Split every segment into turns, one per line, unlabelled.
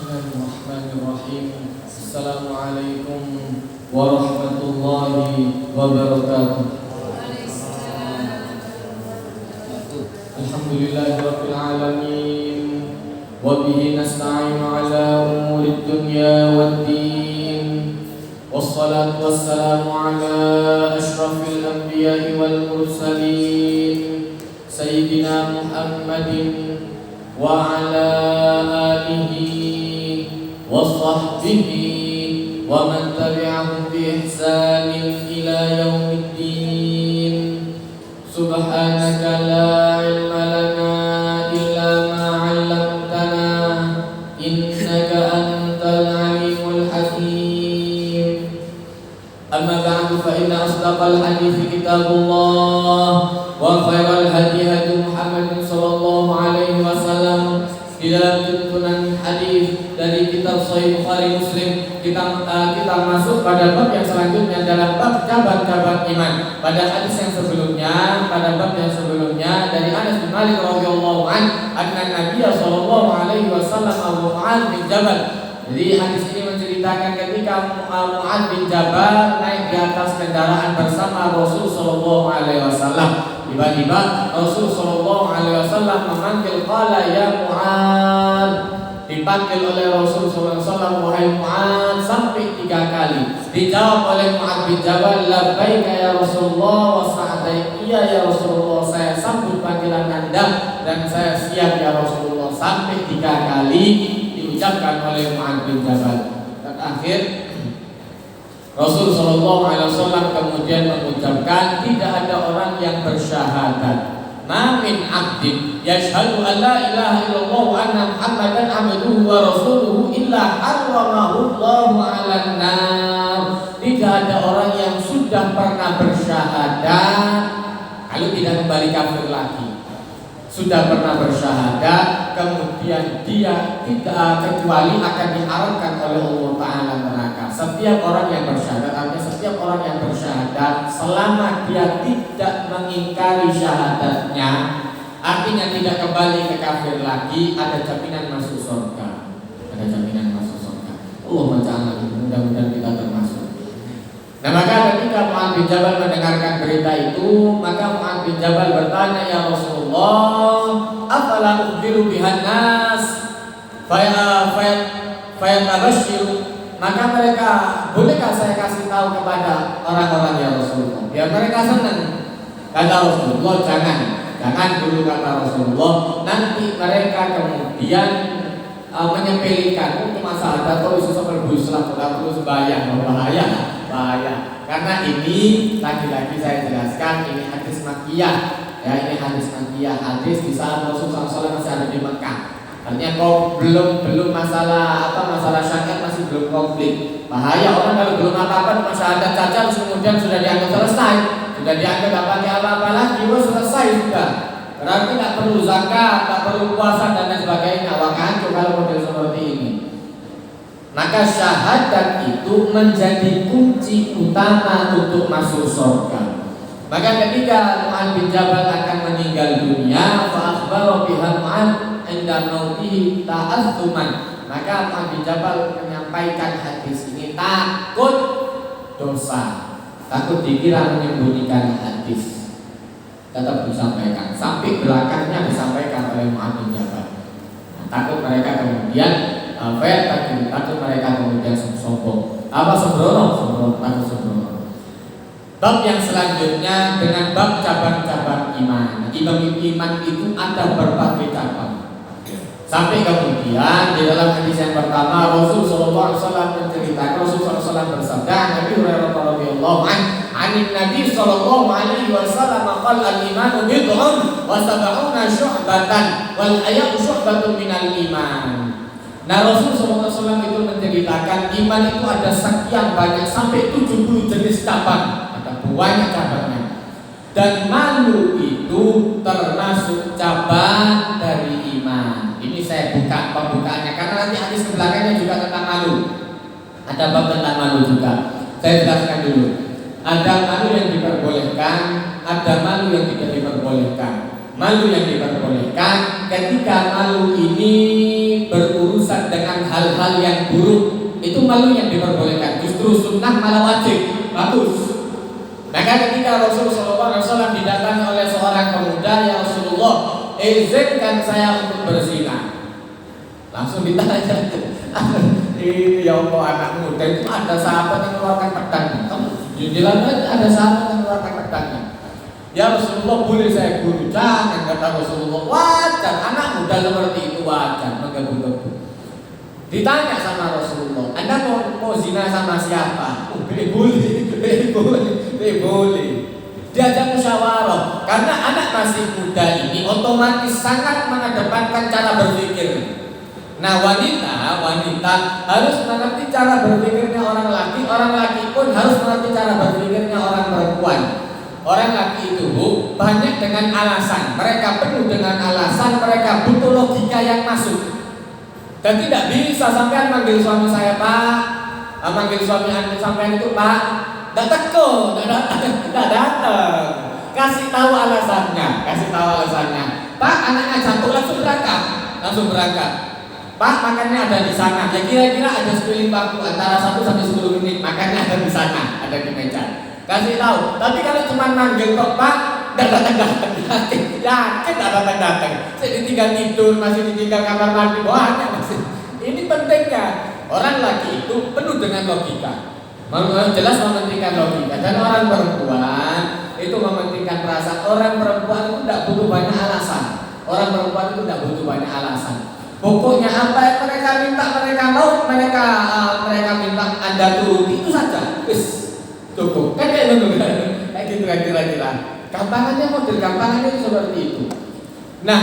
Bismillahirrahmanirrahim. Assalamualaikum warahmatullahi wabarakatuh. Alhamdulillahirabbil alamin. Wa bihi nasta'inu ala umuri dunya waddin. Wassalatu wassalamu ala asyrafil anbiya'i wal mursalin Sayyidina Muhammadin wa ala alihi wa sahbihi wa man tabi'ahum bi ihsanin ila yaumiddin. Subhanaka la ilma lana illa ma 'allamtana innaka antal alimul hakim. Amma ba'du, fa inna asdaqal hadithi kitabullah wa khairal hadi hadi Muhammadin sallallahu alaihi wasallam. Di dalam tuntunan hadis dari kitab Sahih Bukhari Muslim, kita masuk pada bab yang selanjutnya dalam bab cabang-cabang iman. Pada hadis yang sebelumnya, pada bab yang sebelumnya dari Anas bin Malik radhiyallahu anna Nabi sallallahu alaihi wasallam Abu Mu'adz bin Jabal. Jadi hadis ini menceritakan ketika Mu'adz bin Jabal naik di atas kendaraan bersama Rasul sallallahu alaihi wasallam. Tiba-tiba Rasul sallallahu alaihi wasallam memanggil, qala ya Mu'adz. Dipanggil oleh Rasul sallallahu alaihi wasallam, wahai Mu'adz, sampai 3 kali. Dijawab oleh Mu'adz bin Jabal, labbaika ya Rasulullah wa sa'daik. Iya ya Rasulullah, saya sambut panggilan Anda dan saya siap ya Rasulullah. Sampai 3 kali diucapkan oleh Mu'adz bin Jabal. Dan akhir Rasul sallallahu alaihi wasallam kemudian mengucapkan, tidak ada orang yang bersyahadat, ma min 'abdin yashhadu an la ilaha illallah wa anna Muhammadan 'abduhu wa rasuluhu illa harramahu Allahu 'alan nar. Tidak ada orang yang sudah pernah bersyahadat lalu tidak kembali kafir lagi. Sudah pernah bersyahadat kemudian dia tidak kecuali akan diharamkan oleh Allah Ta'ala neraka. Setiap orang yang bersyahadat, artinya setiap orang yang bersyahadat selama dia tidak mengingkari syahadatnya, artinya tidak kembali ke kafir lagi, ada jaminan masuk surga. Ada jaminan masuk surga. Allahumma ja'alna, mudah-mudahan kita termasuk. Nah, maka ketika Mu'adz bin Jabal mendengarkan berita itu, maka Mu'adz bin Jabal bertanya, ya Rasulullah, afala ukhbiru bihan nas fayatabashshiru. Maka mereka, bolehkah saya kasih tahu kepada orang-orang ya Rasulullah, biar mereka senang? Kata Rasulullah, jangan dulu, kata Rasulullah. Nanti mereka kemudian menyepelekan untuk masalah atau isu seperti Islam, terus bayang, bahaya. Karena ini lagi-lagi saya jelaskan, ini hadis makkiyah, ya, ini hadis makkiyah, hadis di saat Rasulullah SAW masih ada di Mekah. Artinya kok belum masalah syariat masih belum konflik. Bahaya orang kalau belum apa-apa cuma syahadat saja terus kemudian sudah dianggap selesai, sudah dianggap gak pakai apa-apa lagi, selesai sudah. Berarti nggak perlu zakat, nggak perlu puasa dan lain sebagainya. Waktu kalau model seperti ini, maka syahadat itu menjadi kunci utama untuk masuk surga. Maka ketika Mu'adz bin Jabal akan meninggal dunia, fa akhbara biha Mu'adz inda mautihi ta'azzuman. Maka Mu'adz bin Jabal menyampaikan hadis ini takut dosa, takut dikira menyembunyikan hadis. Tetap disampaikan, sampai belakangnya disampaikan oleh Mu'adz bin Jabal. Takut mereka kemudian takut mereka kemudian sombong. Apa sembrono? Takut sembrono. Bab yang selanjutnya dengan bab cabang-cabang iman. Iman itu ada berbagai cabang. Sampai kemudian di dalam hadis yang pertama Rasul sallallahu alaihi wasallam menceritakan, Rasul sallallahu alaihi wasallam bersabda, Nabi Hurairah radhiyallahu anhu, Nabi sallallahu alaihi wasallam qala al-imanu bid'un wa sab'una syu'batan wal haya'u syu'batun minal iman. Nah, Rasul SAW itu menceritakan iman itu ada sekian banyak, sampai 70 jenis cabang, ada banyak cabangnya. Dan malu itu termasuk cabang dari iman. Ini saya buka pembukaannya karena nanti hadis belakangnya juga tentang malu. Ada bab tentang malu juga. Saya jelaskan dulu. Ada malu yang diperbolehkan, ada malu yang tidak diperbolehkan. Malu yang diperbolehkan ketika malu ini berurusan dengan hal-hal yang buruk, itu malu yang diperbolehkan. Justru sunnah malah wajib, bagus. Maka ketika Rasulullah SAW didatangi oleh seorang pemuda, ya Rasulullah, izinkan saya untuk berzina. Langsung ditanya, ini ya Allah, anak muda itu ada sahabat yang mengeluarkan pedangnya. Kamu bilang ada sahabat yang mengeluarkan pedangnya. Ya Rasulullah, boleh saya bunuh? Jangan, kata Rasulullah. Wajar, anak muda seperti itu wajar, menggebu-gebu. Ditanya sama Rasulullah, Anda mau zina sama siapa? Boleh. Diajak musyawarah, karena anak masih muda ini otomatis sangat mengedepankan cara berpikir. Nah, wanita harus mengerti cara berpikirnya orang laki pun harus mengerti cara berpikirnya orang perempuan. Orang laki itu banyak dengan alasan, mereka penuh dengan alasan, mereka butuh logika yang masuk. Dan tidak bisa sampean manggil suami saya Pak, manggil suami anda sampean itu Pak, tidak teko, tidak datang. Kasih tahu alasannya. Pak, anaknya jatuh, langsung berangkat. Pak, makannya ada di sana. Ya kira-kira ada sekeliling waktu antara 1 sampai 10 menit. Makannya ada di sana, ada di meja. Kasih tahu. Tapi kalau cuma manggil kok Pak, tidak datang. Yakin tidak datang. Saya ditinggal tidur, masih ditinggal kamar mandi. Banyak masih. Ini pentingnya. Orang laki itu penuh dengan logika. Jelas mementingkan logika. Dan orang perempuan itu mementingkan perasaan. Orang perempuan itu tidak butuh banyak alasan. Pokoknya apa yang mereka minta, mereka mau, mereka minta Anda turuti, itu saja. Cukup. Kan kayak gitu kan kira-kira. Gampangannya itu seperti itu. Nah,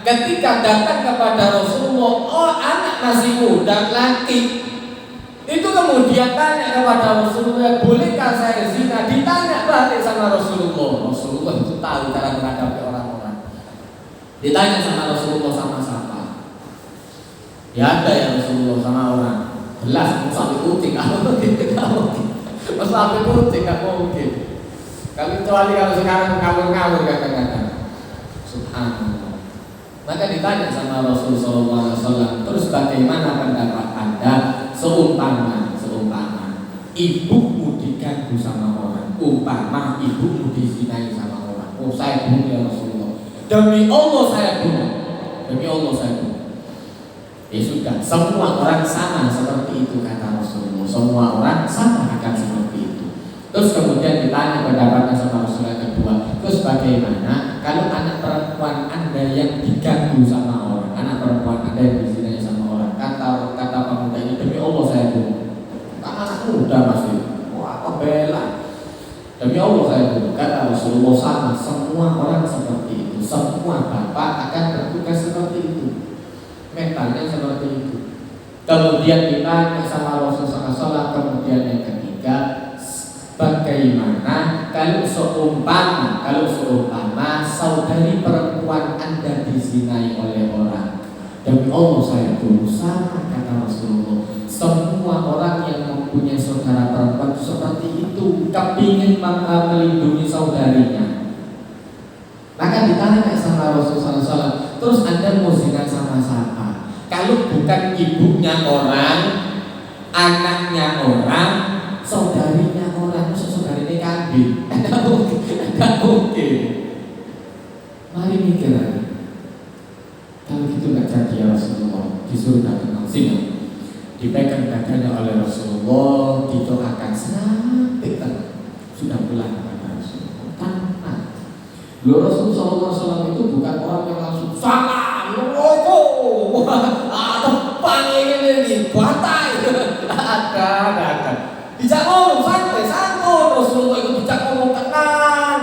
ketika datang kepada Rasulullah, anak masih muda laki, itu kemudian tanya kepada Rasulullah, bolehkah saya zina? Ditanya balik sama Rasulullah. Rasulullah itu tahu cara menghadapi orang-orang. Ditanya sama Rasulullah sama-sama. Ya ada ya Rasulullah sama orang. Jelas, mau sampai kucing, nggak mungkin. Kecuali kalau sekarang ngawur-ngawur kadang-kadang. Subhanallah. Maka ditanya sama Rasulullah SAW, terus bagaimana pendapat Anda seumpama ibumu diganggu sama orang, umpama ibumu dizinai sama orang, saya bunuh ya Rasulullah. Demi Allah saya bunuh. Ya sudah, semua orang sama seperti itu kata Rasulullah. Semua orang sama akan seperti itu. Terus kemudian ditanya pendapatnya sama Rasulullah kedua. Terus bagaimana kalau anak perempuan Anda yang diganggu sama orang, anak perempuan Anda yang dizinai sama orang? Kata pemuda ini, demi Allah saya bunuh. Anak muda masih, apa bela? Demi Allah saya bunuh. Kata Rasulullah sama, semua orang seperti itu. Semua bapak akan bertugas seperti itu. Mentalnya seperti itu. Kemudian ditanya sama Rasulullah SAW, kemudian yang ketiga, bagaimana kalau seumpama saudari perempuan Anda dizinai oleh orang? Demi Allah saya bunuh. Sama kata Rasulullah. Semua orang yang mempunyai saudara perempuan seperti itu, kepingin melindungi saudarinya. Maka ditanya sama Rasulullah SAW, terus Anda mau zina sama siapa? Kalau bukan ibunya orang, anaknya orang, saudarinya orang, saudarinya kambing, tidak mungkin. Mari mikir lagi. Kalau gitu nggak jadi ya Rasulullah, disuruh datang sini, dipegang dadanya oleh Rasulullah, didoakan sampai sudah pulang kepada Rasulullah. Tanpa Rasulullah SAW itu bukan orang yang langsung salah. Tepang ini batai. Ada. Bisa ngomong santai. Rasulullah itu bisa ngomong tenang.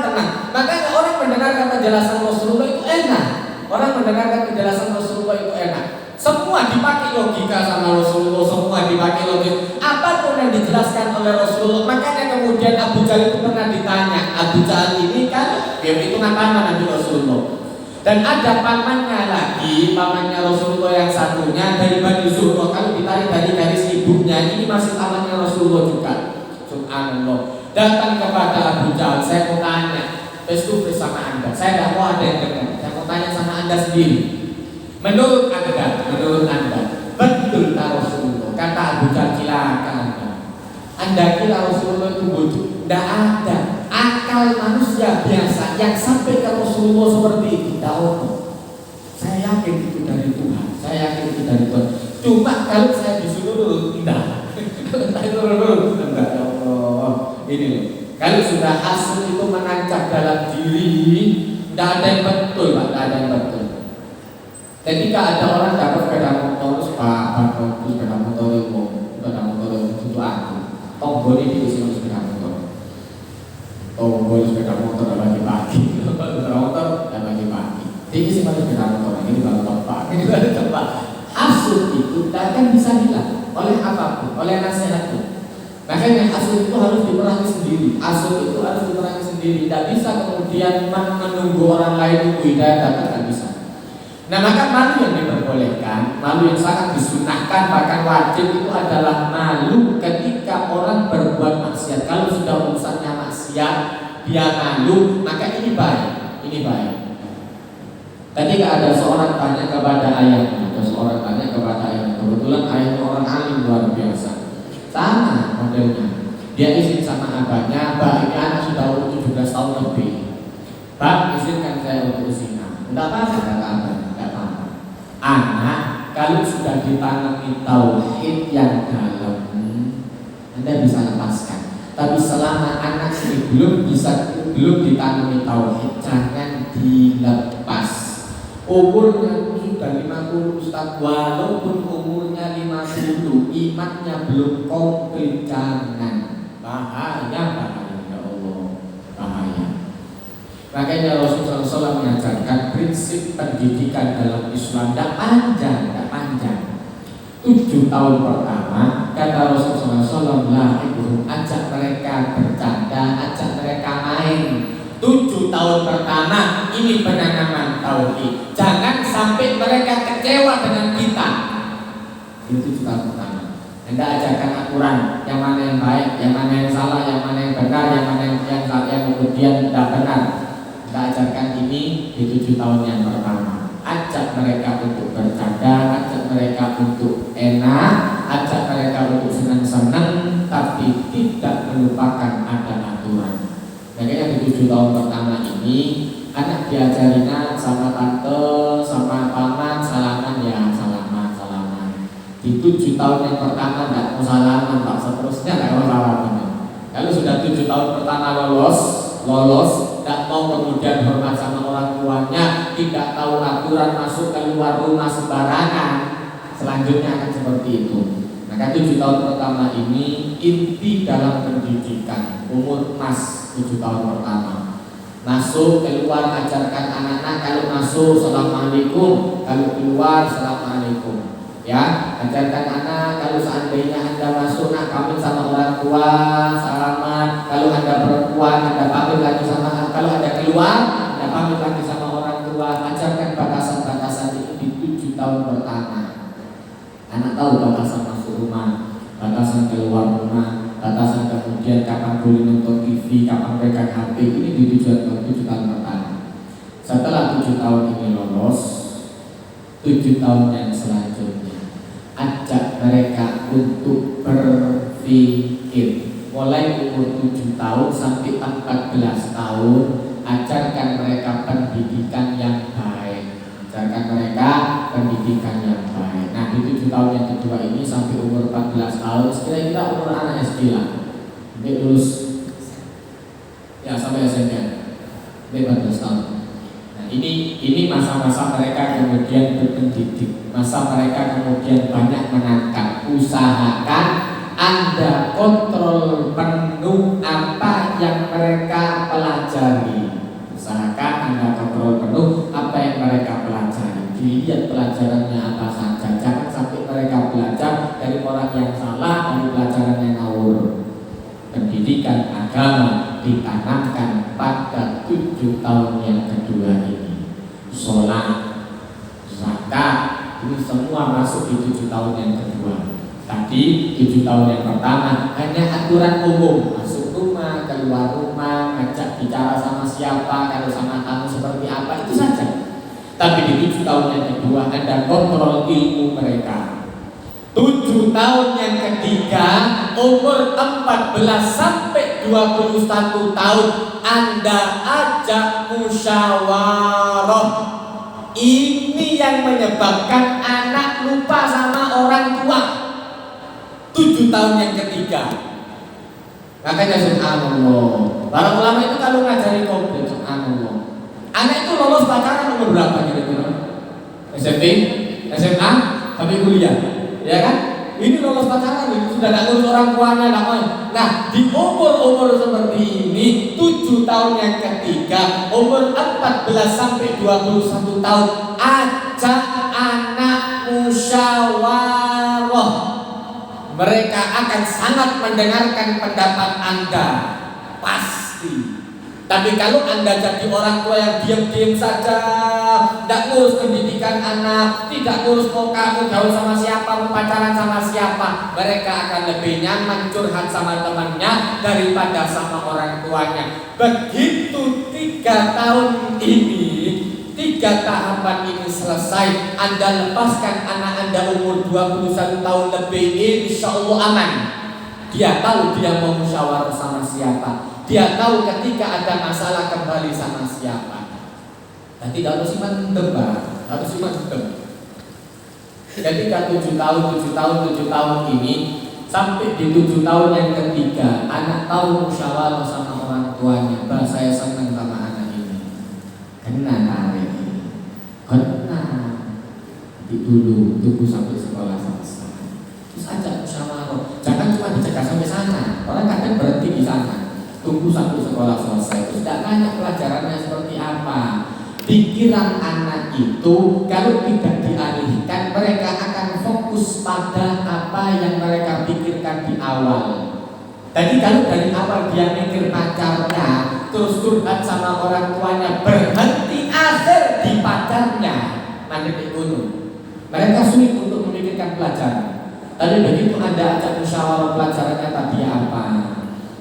Makanya orang mendengarkan penjelasan Rasulullah itu enak. Semua dipakai logika sama Rasulullah, semua dipakai logika. Apapun yang dijelaskan oleh Rasulullah. Makanya kemudian Abu Jahal itu pernah ditanya. Abu Jahal ini kan dia itu paman Nabi Rasulullah. Dan ada pamannya lagi, pamannya Rasulullah yang satunya dari Bani Zuhra. Kalau ditarik dari garis ibunya, ini masih pamannya Rasulullah juga. Subhanallah. Datang kepada Abu Jahal, saya mau tanya, face to face sama Anda. Saya tidak mau ada yang dengar. Saya mau tanya sama Anda sendiri. Menurut Anda, betul tak Rasulullah. Kata Abu Jahal, silakan Anda kira Rasulullah itu bodoh? Tidak ada akal manusia biasa yang sampai ke Rasulullah seperti itu. Tahu? Saya yakin itu dari Tuhan. Saya yakin itu dari Tuhan. Cuma kalau saya disuruh tidak. Enggak ya Allah. Ini loh. Kalau sudah hasil itu menancap dalam diri, tidak ada yang betul, Pak. Tidak ada yang betul. Ketika ada orang dapat sepeda motor, sepeda motor itu aku. Tombol ini diisi sepeda motor. Tombol sepeda motor dan pagi-pagi. Sepeda motor dan pagi-pagi. Ini sih sepeda motor. Ini baru tempat. Ini baru tempat. Hasil itu tidak akan bisa hilang oleh apapun, oleh nasihatnya. Makanya hasil itu harus diperangi sendiri. Hasil itu harus diperangi sendiri. Tidak bisa kemudian menunggu orang lain itu hidayah, tidak bisa. Nah, maka malu yang diperbolehkan, malu yang sangat disunahkan, bahkan wajib itu adalah malu ketika orang berbuat maksiat. Kalau sudah urusannya maksiat, dia malu, maka ini baik. Ini baik. Ketika ada seorang tanya kepada ayahnya, kebetulan ayahnya orang alim luar biasa. Sama modelnya. Dia izin sama abahnya, "Bah, ini anak sudah umur 17 tahun lebih. Bah, izinkan saya untuk zina." Tidak apa-apa, kata abah, tidak apa-apa. Anak, kalau sudah ditanami tauhid yang dalam, Anda bisa lepaskan. Tapi selama anak ini belum ditanami tauhid, jangan dilepas. Umurnya sudah 50 Ustaz, walaupun umurnya 50, imannya belum komplit, jangan. Bahaya ya Allah, bahaya. Makanya Rasulullah SAW mengajarkan prinsip pendidikan dalam Islam tidak panjang. 7 tahun pertama, kata Rasulullah SAW, ajak mereka bercanda, ajak mereka main. 7 tahun pertama ini penanaman tauhid. Jangan sampai mereka kecewa dengan kita. Itu 7 tahun pertama. Anda ajarkan aturan, yang mana yang baik, yang mana yang salah, yang mana yang benar, yang mana yang kemudian tidak benar. Anda ajarkan ini di 7 tahun yang pertama. Ajak mereka untuk bercanda, ajak mereka untuk enak, ajak mereka untuk senang-senang, tapi tidak melupakan ada aturan. Makanya di 7 tahun pertama ini anak diajarin sama tante, sama paman, salaman ya, salaman. Di 7 tahun yang pertama tidak mau salaman, Pak, seterusnya tidak mau salaman. Kalau sudah 7 tahun pertama lolos, tidak mau kemudian hormat sama orang tuanya, tidak tahu aturan masuk keluar rumah sembarangan, selanjutnya akan seperti itu. Maka 7 tahun pertama ini inti dalam pendidikan, umur emas 7 tahun pertama. Masuk, keluar, ajarkan anak-anak. Kalau masuk, assalamualaikum. Kalau keluar, assalamualaikum. Ya, ajarkan anak. Kalau seandainya Anda masuk, nak pamit sama orang tua, salaman. Kalau Anda perempuan, Anda pamit lagi sama. Kalau Anda keluar, Anda pamit lagi sama orang tua. Ajarkan batasan-batasan itu di 7 tahun pertama. Anak tahu batasan masuk rumah, batasan keluar rumah, batasan kemudian kapan boleh nonton TV, kapan pegang HP. Ini di 7 tahun pertama. Setelah 7 tahun ini lolos, 7 tahun yang selanjutnya ajak mereka untuk berpikir. Mulai umur 7 tahun sampai 14 tahun, ajarkan mereka pendidikan yang baik. Ajarkan mereka pendidikan yang baik. Nah, di 7 tahun yang kedua ini sampai umur 14 tahun, kira-kira umur anak SD lah. Sampai lulus ya, sampai SMP. Sampai 14 tahun. Nah, ini masa-masa mereka kemudian berpendidik. Masa mereka kemudian banyak menangkap. Usahakan Anda kontrol penuh apa yang mereka pelajari. Usahakan Anda kontrol penuh apa yang mereka pelajari. Dilihat pelajarannya apa saja. Jangan sampai mereka belajar dari orang yang salah, dari pelajaran yang ngawur. Pendidikan agama ditanamkan pada 7 tahun yang kedua ini. Sholat, zakat, ini semua masuk di 7 tahun yang kedua. Tadi 7 tahun yang pertama hanya aturan umum, masuk rumah, keluar rumah, ngajak bicara sama siapa, kalau sama kamu seperti apa, itu saja. Tapi di 7 tahun yang kedua Anda kontrol ilmu mereka. 7 tahun yang ketiga, umur 14 sampai 21 tahun, Anda ajak musyawarah. Ini yang menyebabkan anak lupa sama orang tua. 7 tahun yang ketiga. Makanya subhanallah, para ulama itu kalau ngajari komplit, subhanallah, anak itu lolos pacaran umur berapa kira-kira? SMP, SMA, sampai kuliah, ya kan? Ini lolos pacaran, ini sudah tidak ngurus orang tuanya, nah di umur-umur seperti ini, 7 tahun yang ketiga, umur 14 sampai 21 tahun, ajak anak musyawarah. Mereka akan sangat mendengarkan pendapat Anda, pasti. Tapi kalau Anda jadi orang tua yang diam-diam saja, tidak ngurus pendidikan anak, tidak ngurus mau kamu gaul sama siapa, mau pacaran sama siapa, mereka akan lebih nyaman curhat sama temannya daripada sama orang tuanya. Begitu 3 tahun ini, 3 tahapan ini selesai, Anda lepaskan anak Anda umur 21 tahun lebih, insya Allah aman. Dia tahu dia mau musyawarah sama siapa, dia tahu ketika ada masalah kembali sama siapa. Dan tidak harus simpan dendam, harus simpan dendam. Ketika 7 tahun ini, sampai di 7 tahun yang ketiga, anak tahu musyawarah sama orang tuanya, bah saya senang sama anak ini, kena dulu tunggu sampai sekolah selesai, terus ajak musyawarah. Jangan cuma dicegah sampai sana, orang kadang berhenti di sana. Tunggu sampai sekolah selesai, terus tidak nanya pelajarannya seperti apa. Pikiran anak itu kalau tidak dialihkan, mereka akan fokus pada apa yang mereka pikirkan di awal. Tadi kalau dari awal dia mikir pacarnya, terus curhat sama orang tuanya, berhenti akhir di pacarnya, nanti dibunuh. Mereka sulit untuk memikirkan pelajaran. Tapi begitu Anda ajak musyawarah pelajarannya tadi apa,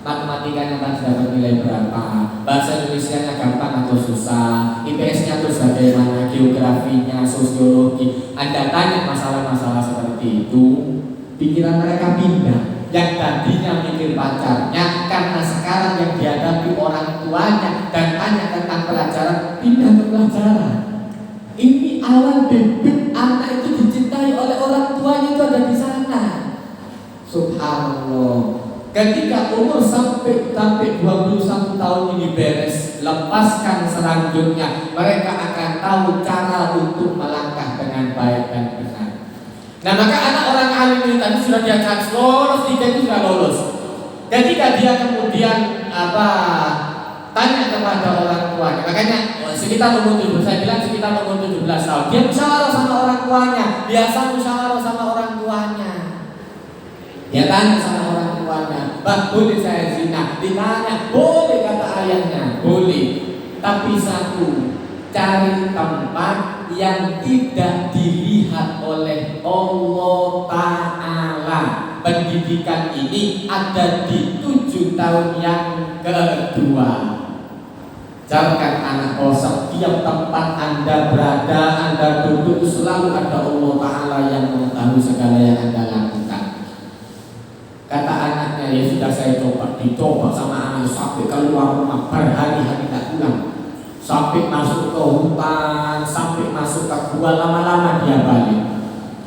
matematikanya tadi dapat nilai berapa, bahasa Indonesianya gampang atau susah, IPS-nya terus bagaimana, geografinya, sosiologi, Anda tanya masalah-masalah seperti itu, pikiran mereka pindah. Yang tadinya mikir pacarnya, karena sekarang yang dihadapi orang tuanya dan tanya tentang pelajaran, pindah ke pelajaran. Ini awal bibit anak itu dicintai oleh orang tuanya itu ada di sana. Subhanallah. Ketika umur sampai 21 tahun ini beres, lepaskan selanjutnya, mereka akan tahu cara untuk melangkah dengan baik dan benar. Nah maka anak orang alim ini tadi sudah diajak lolos, 3 itu sudah lolos. Ketika dia kemudian tanya kepada orang tuanya, makanya sekitar umur 17, saya bilang sekitar umur 17 tahun, dia musyawarah sama orang tuanya, biasa musyawarah sama orang tuanya. Dia tanya sama orang tuanya, bah boleh saya zina? Ditanya, boleh kata ayahnya, boleh. Tapi satu, cari tempat yang tidak dilihat oleh Allah Ta'ala. Pendidikan ini ada di 7 tahun yang kedua. Jangan anak bosan, tiap tempat Anda berada, Anda duduk, selalu ada Allah Ta'ala yang mengetahui segala yang Anda lakukan. Kata anaknya, ya sudah saya dicoba sama anak sampai keluar rumah berhari-hari tak pulang, sampai masuk ke hutan, sampai masuk ke gua, lama-lama dia balik.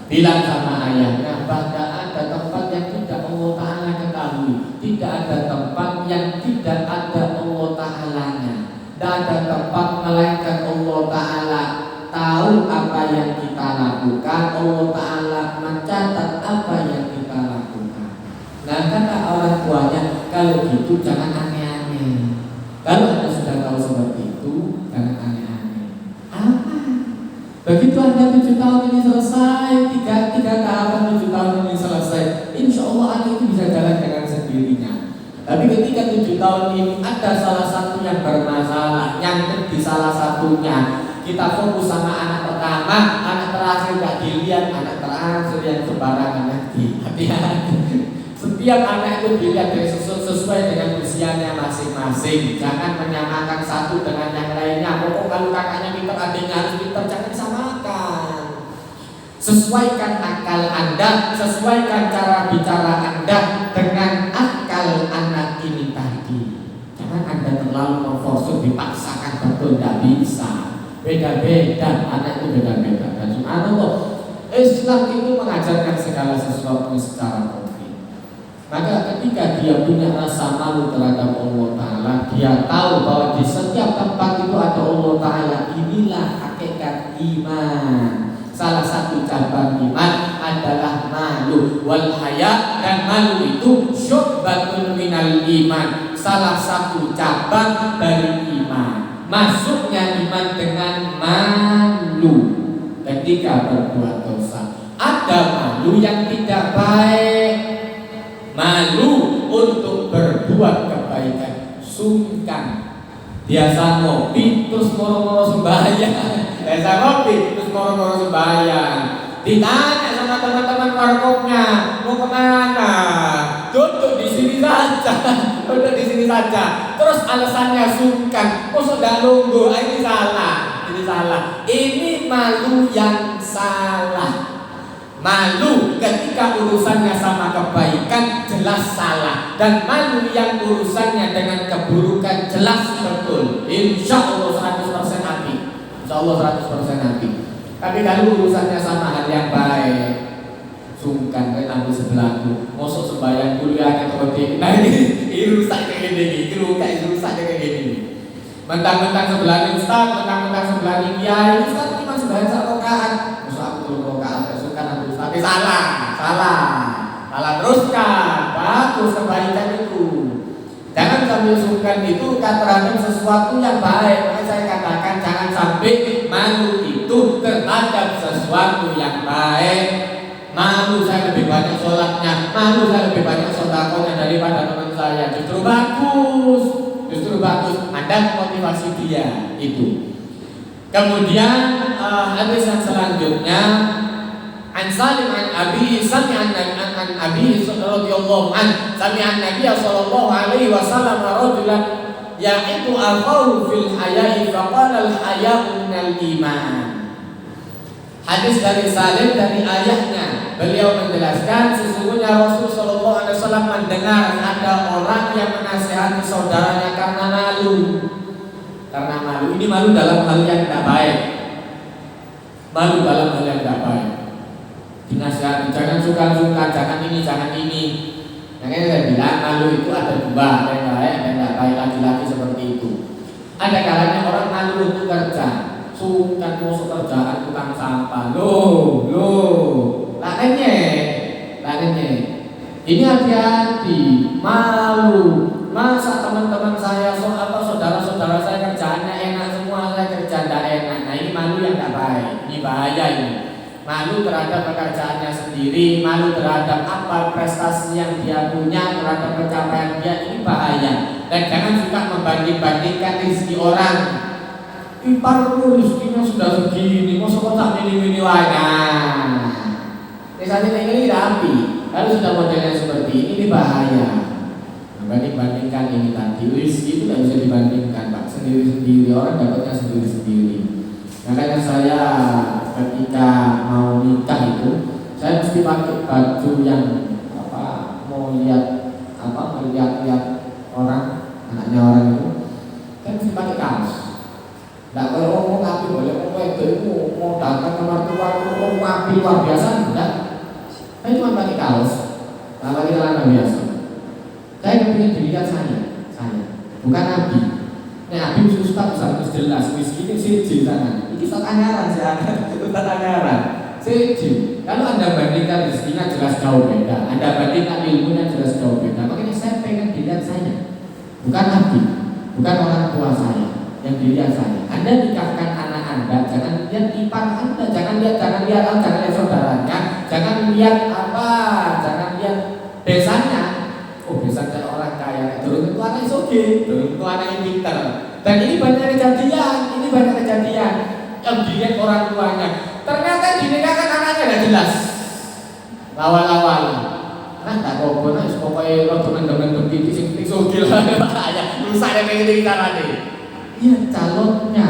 Bilang sama ayahnya, tidak ada tempat yang tidak Allah Ta'ala ketahui, tidak ada tempat yang tidak ada Allah Ta'alanya. Tidak ada tempat melainkan Allah Ta'ala tahu apa yang kita lakukan, Allah Ta'ala mencatat apa yang kita lakukan. Nah kata orang tuanya, kalau gitu jangan aneh-aneh. Kalau Anda sudah tahu seperti itu, jangan aneh-aneh. Apa? Begitu Anda 7 tahun ini selesai, 3 tahapan 7 tahun ini selesai, insya Allah anak itu bisa jalan dengan sendirinya. Tapi ketika 7 tahun ini ada salah satu yang bermasalah, nyangkut di salah satunya, kita fokus sama anak pertama, anak terakhir gak dilihat, anak terakhir yang sembarangan lagi. Hati-hati. Setiap anak itu dilihat dari sesuai dengan usianya masing-masing. Jangan menyamakan satu dengan yang lainnya. Pokok kalau kakaknya pintar, adiknya harus pintar, jangan disamakan. Sesuaikan akal Anda, sesuaikan cara bicara Anda dengan akal anak ini tadi. Jangan Anda terlalu memforsir, dipaksakan betul, tidak bisa. Beda-beda, anak itu beda-beda. Dan subhanallah, Islam itu mengajarkan segala sesuatu secara konkret. Maka ketika dia punya rasa malu terhadap Allah Ta'ala, dia tahu bahwa di setiap tempat itu ada Allah Ta'ala. Inilah hakikat iman. Salah satu cabang iman adalah malu wal haya, dan malu itu syu'batun minal iman, salah satu cabang dari iman. Masuknya iman dengan malu ketika berbuat dosa. Ada malu yang tidak baik, malu untuk berbuat kebaikan, sungkan. Biasa ngopi terus moro-moro sembahyang. Biasa ngopi terus moro-moro sembahyang. Ditanya sama teman-teman warkopnya, mau kemana? Duduk di sini saja. Duduk di sini saja. Terus alasannya sungkan. Oh sudah nunggu, ini salah. Ini salah. Ini malu yang salah. Malu ketika urusannya sama kebaikan jelas salah, dan malu yang urusannya dengan keburukan jelas betul. Insya Allah 100% api. Insya Allah 100% api. Tapi kalau urusannya sama hal yang baik, sungkan kan ambil sebelahku, masuk sembahyang kuliah atau nah ini rusak kayak gini, rusak kayak gini. Mentang-mentang sebelah ini ustaz, mentang-mentang sebelah ini kiai, ustaz cuma sembahyang 1 rakaat, masuk aku 2 rakaat, sungkan aku. Tapi salah teruskan, bagus kebaikan itu. Jangan sambil sungkan itu terhadap sesuatu yang baik. Makanya saya katakan jangan sampai malu itu terhadap sesuatu yang baik. Malu saya lebih banyak sholatnya, malu saya lebih banyak sedekahnya daripada teman saya. Justru bagus. Anda motivasi dia itu. Kemudian hadis yang selanjutnya, An Salim an Abi sami'an an Abi radhiyallahu an sami'an Nabi sallallahu alaihi wasallam rajulan ya'itu akhahu fil haya'i faqala al haya'u minal iman. Hadis dari Salim dari ayahnya, beliau menjelaskan sesungguhnya Rasul sallallahu alaihi wasallam mendengar ada orang yang menasihati saudaranya karena malu. Ini malu dalam hal yang tidak baik. Malu dalam hal yang tidak baik. Dinasihati, jangan sungkan-sungkan, jangan ini. Makanya saya bilang malu itu ada 2, ada yang baik, ada yang tidak baik. Laki-laki seperti itu. Ada kalanya orang malu untuk kerja, sungkan masuk kerjaan tukang sampah. Loh, laknanya. Ini hati-hati, malu. Masa teman-teman saya, saudara-saudara saya kerjaannya enak semua, saya kerja tidak enak. Nah ini malu yang tidak baik, ini bahaya ini. Malu terhadap pekerjaannya sendiri, malu terhadap apa prestasi yang dia punya, terhadap pencapaian dia, ini bahaya. Dan jangan suka membanding-bandingkan rezeki orang. Iparku rezekinya sudah segini, mau tak ini wajah. Misalnya ini tidak api, kalau sudah modelnya seperti ini bahaya. Banding-bandingkan ini tadi, rezeki itu tidak bisa dibandingkan, Pak. Sendiri-sendiri, orang dapatnya sendiri-sendiri. Makanya saya ketika mau nikah itu, saya mesti pakai baju yang mau lihat orang, anaknya orang itu, saya mesti pakai kaos. Tidak kalau ngomong api boleh ngomong itu mau datang ke mertua ngomong api luar biasa, tidak. Saya cuma pakai kaos, pakai celana biasa. Saya kepingin dilihat saya, bukan Nabi. Nabi Ustaz harus jelas, miskin sih sana. Ini Ustaz anyaran sih, Kalau Anda bandingkan rezekinya jelas jauh beda, Anda bandingkan ilmunya jelas jauh beda. Makanya saya pengen dilihat saya, bukan Nabi, bukan orang tua saya yang dilihat saya. Anda nikahkan anak Anda, jangan lihat ipar Anda, jangan lihat saudaranya, jangan lihat desanya. Oh bisa jadi orang kaya, turun itu anak isoge, turun itu anak yang pintar. Dan ini banyak kejadian yang dilihat orang tuanya. Ternyata dinikahkan anaknya tidak jelas. Lawal-lawal, tak kobon, pokoknya lo teman-teman begini sing isoge lah, makanya rusak yang kayak gitu caranya. Lihat calonnya.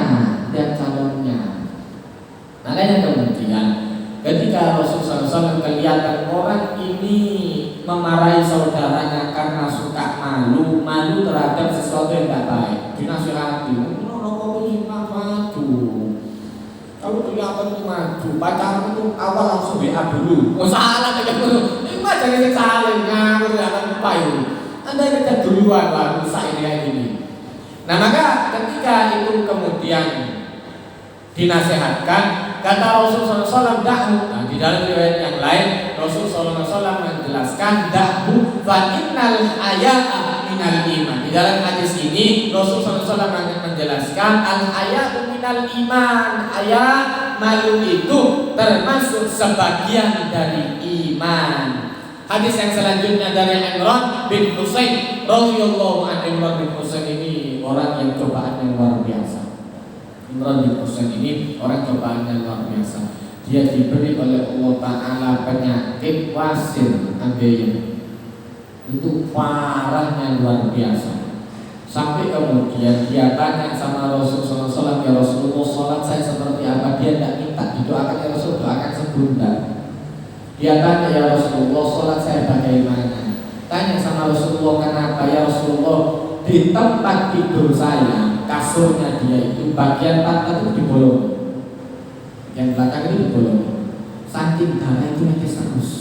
Makanya kemudian ketika ketika Rasulullah SAW kelihatan orang ini memarahi saudaranya karena suka malu terhadap sesuatu yang tidak baik, dinasihati, rokok itu maju. Kalau kelihatan itu maju, pacaran itu awal langsung WA dulu. Oh salah kayak gitu. Ini mah jangan saling ngaku kelihatan apa itu. Anda kita duluan lah rusak ini kayak gini. Nah maka ketika itu kemudian dinasehatkan, kata Rasulullah SAW, da'hu. Nah, di dalam riwayat yang lain Rasulullah SAW menjelaskan da'hu fa innal haya'a minal iman. Di dalam hadis ini Rasulullah SAW menjelaskan al haya'u minal iman. Haya, malu itu termasuk sebagian dari iman. Hadis yang selanjutnya dari Imran bin Husain radhiyallahu anhu. Imran bin Husain ini orang yang cobaan yang luar biasa. Imran bin Husain ini orang cobaan yang luar biasa. Dia diberi oleh Allah Ta'ala penyakit wasil ambeien. Itu parahnya luar biasa. Sampai kemudian dia tanya sama Rasulullah SAW, ya Rasulullah, sholat saya seperti apa? Dia tidak minta didoakan, ya Rasul, doakan sebentar. Dia tanya, ya Rasulullah, sholat saya bagaimana? Tanya sama Rasulullah, kenapa? Ya Rasulullah, di tempat tidur saya, kasurnya dia itu bagian pantat itu dibolong, yang belakang itu dibolong. Saking darah itu nanti terus.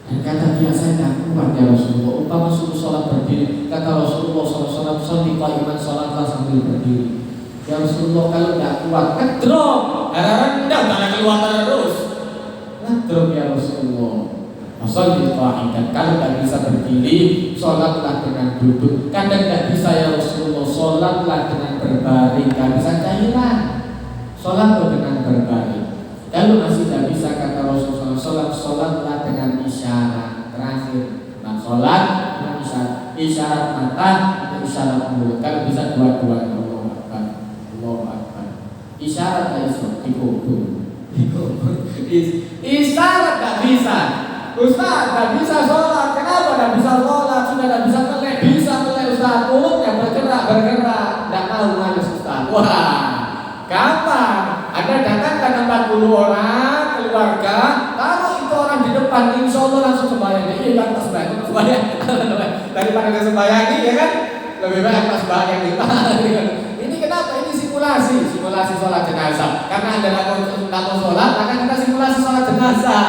Dan kata dia, saya tidak kuat ya Rasulullah. Umpama suruh sholat berdiri, kata Rasulullah SAW, sholat qaiman, sholatlah sambil berdiri. Ya Rasulullah, kalau tidak kuat, ngedrop, darah rendah, darah keluar terus. Ngedrop ya Rasulullah. Sholat qa'idan, kalau tidak bisa berdiri, sholatlah dengan duduk. Kadang tidak bisa ya Rasulullah, sholatlah dengan berbaring. Tidak bisa cairan, sholat dengan berbaring. Kalau masih tidak bisa, kata Rasulullah, sholatlah dengan isyarat. Terakhir, nah sholat dengan isyarat mata atau isyarat mulut. Kalau bisa dua-duanya, Allah Akbar, Allah Akbar. Isyarat tidak bisa dikubur. Isyarat tidak bisa. Ustaz, tidak bisa sholat. Kenapa tidak bisa sholat? Sudah tidak bisa melek. Bisa melek Ustaz. Mulutnya bergerak. Tidak mau ngajak Ustaz. Wah, kapan? Ada datangkan 40 orang keluarga, taruh itu orang di depan, insya Allah langsung sembahyang. Iya kan pas sembahyang daripada nggak sembahyang ya kan, lebih baik pas sembahyang ini kenapa? Ini simulasi sholat jenazah. Karena ada lakukan sholat, maka kita simulasi sholat jenazah.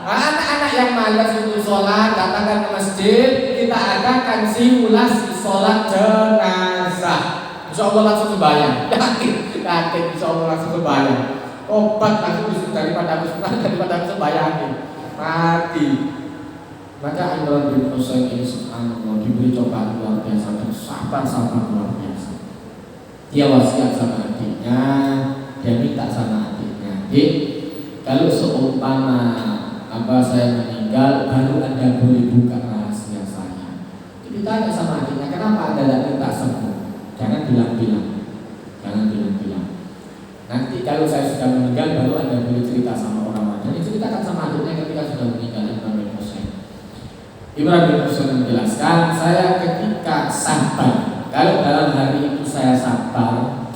Anak-anak yang malas untuk sholat datangkan ke masjid, kita adakan simulasi sholat jenazah. Insya Allah langsung sembahyang. Yakin insya Allah langsung sembahyang. Obat aku daripada aku sembahyang mati. Maka Imran bin Husain ini subhanallah diberi cobaan luar biasa dan sabar luar biasa. Dia wasiat sama adiknya, dia minta sama adiknya, Dik, kalau seumpama saya meninggal, baru Anda boleh buka rahasia saya. Ditanya sama adiknya, kenapa Anda tidak minta sembuh? Jangan bilang-bilang. Nanti kalau saya sudah meninggal, baru Anda boleh cerita sama orang lain. Dan diceritakan sama adiknya ketika sudah meninggal. Imran bin Husain menjelaskan, saya ketika sabar, kalau dalam hari itu saya sabar,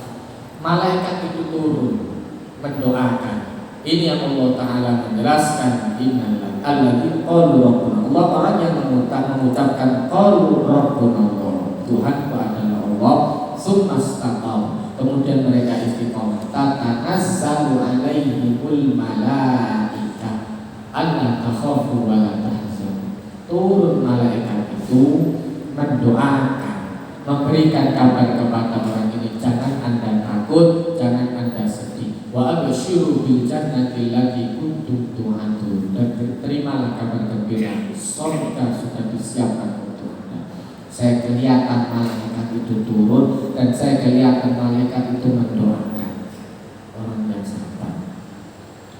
malaikat itu turun mendoakan. Ini yang Allah Ta'ala menjelaskan, innal ladzi qalu rabbuna Allah, orang yang mengucapkan qalu rabbuna Allah, Tuhan adalah Allah, summa istaqamu, kemudian mereka istiqomah, tatanazzalu alaihimul malaikah alla takhafu wa la tahzanu. Turun malaikat itu mendoakan, memberikan kabar kepada orang ini, jangan Anda takut, jangan Anda sedih. Wa absyiru bil jannati allati kuntum tu'adun, dan terimalah kabar gembira, surga sudah disiapkan untuk Anda. Saya kelihatan malaikat itu turun, dan saya kelihatan malaikat itu mendoakan orang yang sabar.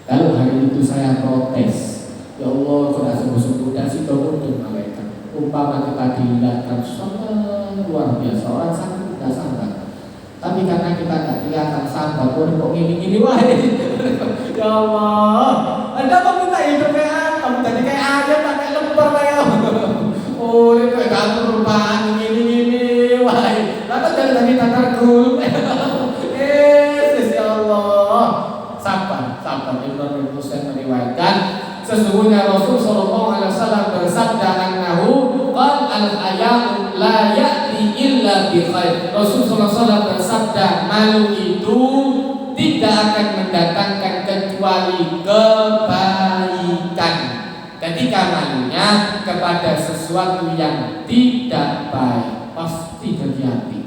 Kalau hari itu saya protes, ya Allah, kena sembuh-sembuh dan situ muncul malaikat. Umpama kita dilihatkan luar biasa, orang sakit tidak sabar. Tapi karena kita tak kelihatan sabar, kok gini-gini wae. Ya Allah, Anda mau minta hidup kayak kamu tadi kayak ayam pakai lembar kayak. Oh, itu kayak kamu rupaan gini-gini wae. Lalu dari tatar gulung. Ya Allah, sabar. Imran bin Muslim meriwayatkan, sesungguhnya Rasul sallallahu alaihi wasallam bersabda annahu qal al-haya'u la ya'ti illa bi khair. Rasul sallallahu alaihi wasallam bersabda, malu itu tidak akan mendatangkan kecuali kebaikan. Ketika malunya kepada sesuatu yang tidak baik, pasti hati-hati.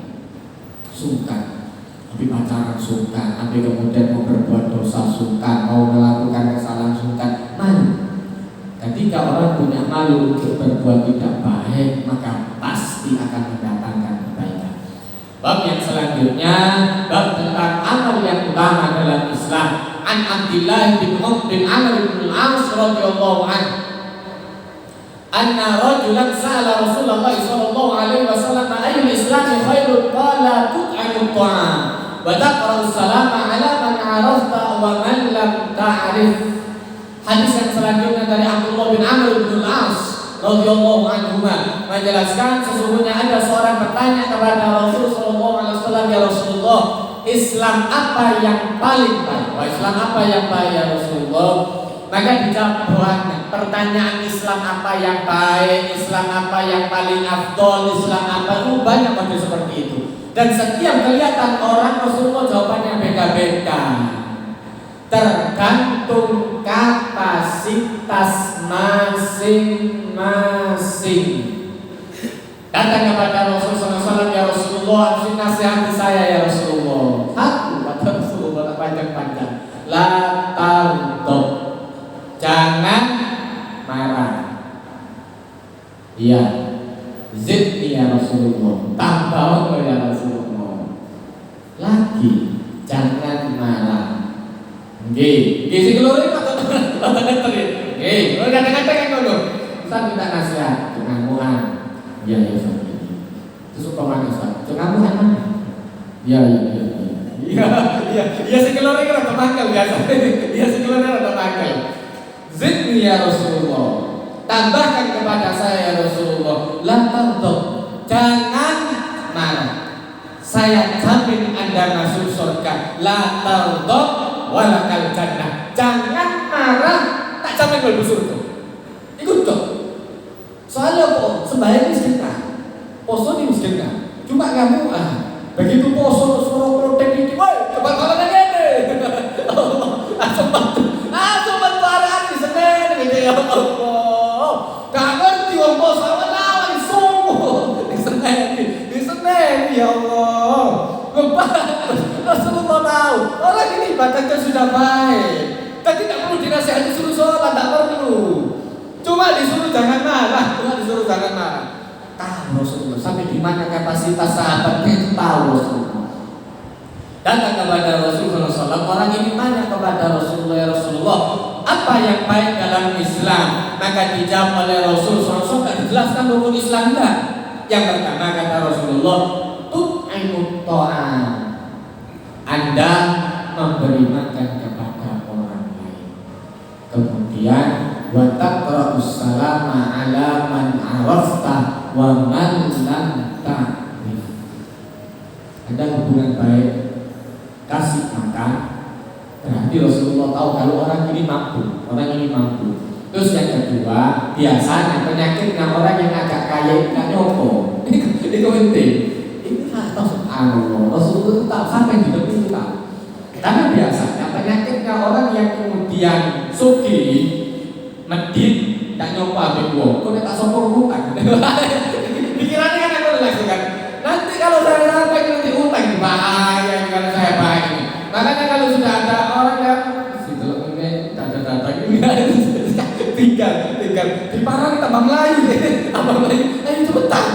Sungkan, tapi pacaran sungkan, tapi kemudian mau berbuat dosa sungkan, mau melakukan kesalahan sungkan, malu. Ketika orang punya malu untuk berbuat tidak baik, maka pasti akan mendatangkan kebaikan. Bab yang selanjutnya, bab tentang amal yang utama dalam Islam. An Abdullah bin Amr bin al-As radhiyallahu anhu, anna rajulan sa'ala Rasulullah sallallahu alaihi wasallam ayyul islami khairun, qala tut'imu ta'am wa taqra'u salama 'ala man 'arafta wa man lam ta'rif. Hadis yang selanjutnya dari Abdullah bin Amr bin al-As radhiyallahu anhu menjelaskan, sesungguhnya ada seorang bertanya kepada Rasul sallallahu alaihi wasallam, ya Rasulullah, Islam apa yang paling baik? Islam apa yang baik ya Rasulullah? Maka dijawab banyak pertanyaan, Islam apa yang baik, Islam apa yang paling afdol, Islam apa, banyak model seperti itu. Dan setiap kelihatan orang Rasulullah jawabannya beda-beda, tergantung kapasitas masing-masing. Datang kepada Rasulullah SAW, ya Rasulullah, nasihati saya ya Rasulullah. Satu kata Rasulullah panjang-panjang, la taghdab, jangan marah. Iya, zidni ya Rasulullah, tambah ya Rasulullah. Lagi, jangan marah. Nggih, nggih sing keloro kok ngeteri. Nggih, ora kata-kata ngono. Ustaz minta nasihat, ngamuan. Iya, ya Ustaz. Terus kemana Ustaz? Ngamuan mana? Iya. Iya sing keloro iki rada mangkel biasa. Iya sing keloro rada mangkel. Zidni ya Rasulullah, tambahkan kepada saya ya Rasulullah. La taghdab, jangan marah. Saya jamin Anda masuk surga. La taghdab walakal jannah, jangan marah, tak jamin mlebu surga. Ikut dong. Soalnya kok sembahyang miskinah, poso di miskinah, cuma kamu begitu poso suruh protek iki, woi kebal-balan ngene. Langsung bantu arah di Senin gitu ya Allah. Gak ngerti wong poso lawan sungguh di Senin ya Allah. Rasulullah tahu orang ini ibadahnya sudah baik, dan tidak perlu dinasihati suruh sholat, tak perlu. Cuma disuruh jangan marah, Tahu Rasulullah sampai di mana kapasitas sahabatnya itu, tahu Rasulullah. Datang kepada Rasulullah SAW, orang ini tanya kepada Rasulullah, ya Rasulullah, apa yang baik dalam Islam? Maka dijawab oleh Rasulullah SAW, tidak dijelaskan rukun Islam enggak. Yang pertama kata Rasulullah, tut'imut ta'am, Anda memberi makan kepada orang lain. Kemudian wa taqra'us salama 'ala man 'arafta wa man lam ta'rif. Ada hubungan baik, kasih makan. Berarti Rasulullah tahu kalau orang ini mampu. Terus yang kedua, biasanya penyakitnya orang yang agak kaya nggak nyopo. Ini penting. Ini tahu subhanallah. Rasulullah tahu, sampai di depan itu tahu. Karena biasanya penyakitnya orang yang kemudian suki, medit, tak nyoba bego. Kau tak sopor bukan? Pikirannya kan aku lakukan. Nanti kalau saya sampai nanti utang bahaya kalau saya baik. Makanya kalau sudah ada orang yang ini data ini tinggal di parang tambah Melayu, ayo cepetan.